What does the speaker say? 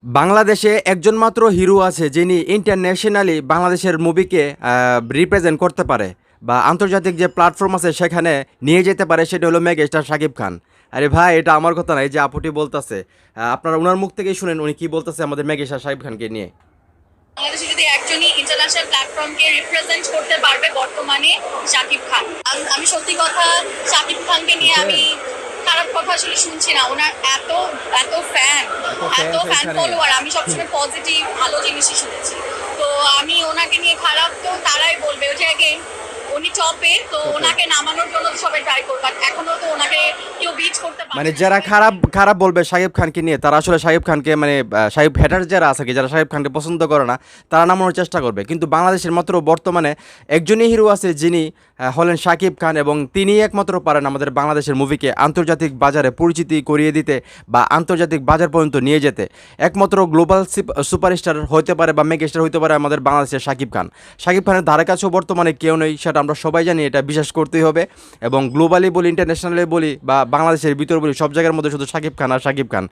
বাংলাদেশে একজন মাত্র হিরো আছে যিনি ইন্টারন্যাশনালি বাংলাদেশের মুভিকে রিপ্রেজেন্ট করতে পারে বা আন্তর্জাতিক যে প্ল্যাটফর্ম আছে সেখানে নিয়ে যেতে পারে, সেটা হলো মেগাস্টার শাকিব খান। আরে ভাই, এটা আমার কথা না, এই যে আপুটি বলতেছে, আপনারা ওনার মুখ থেকেই শুনেন উনি কি বলতেছে আমাদের মেগাস্টার শাকিব খানকে নিয়ে। বাংলাদেশে যদি একজনই ইন্টারন্যাশনাল প্ল্যাটফর্মকে রিপ্রেজেন্ট করতে পারবে বর্তমানে শাকিব খান। আমি সত্যি কথা, শাকিব খানকে নিয়ে আমি খারাপ কথা আসলে শুনছি না। ওনার এত এত ফ্যান, এত ফ্যান ফলোয়ার, আমি সবসময় পজিটিভ ভালো জিনিসই শুনেছি। তো আমি ওনাকে নিয়ে খারাপ তো তারাই বলবে, ওই যে again, উনি টপে, তো ওনাকে নামানোর জন্য তো সবাই ট্রাই করবে, বাট এখনো তো ওনাকে কেউ বিট করতে পারে মানে না। যারা খারাপ খারাপ বলবে শাকিব খানকে নিয়ে, তারা আসলে শাকিব খানকে মানে শাকিব হ্যাটার যারা আছে কি, যারা শাকিব খানকে পছন্দ করে না, তারা নামানোর চেষ্টা করবে। কিন্তু বাংলাদেশের মাত্র বর্তমানে একজনই হিরো আছে যিনি হলেন শাকিব খান, এবং তিনিই একমাত্র পারেন আমাদের বাংলাদেশের মুভিকে আন্তর্জাতিক বাজারে পরিচিতি করিয়ে দিতে বা আন্তর্জাতিক বাজার পর্যন্ত নিয়ে যেতে। একমাত্র গ্লোবাল সুপারস্টার হতে পারে বা মেগাস্টার হতে পারে আমাদের বাংলাদেশের শাকিব খান। শাকিব খানের ধারে কাছেও বর্তমানে কেউ নেই, সেটা আমরা সবাই জানি, এটা বিশ্বাস করতেই হবে। এবং গ্লোবালি বলি, ইন্টারন্যাশনালি বলি বা বাংলাদেশের ভিতর বলি, সব জায়গার মধ্যে শুধু শাকিব খান আর শাকিব খান।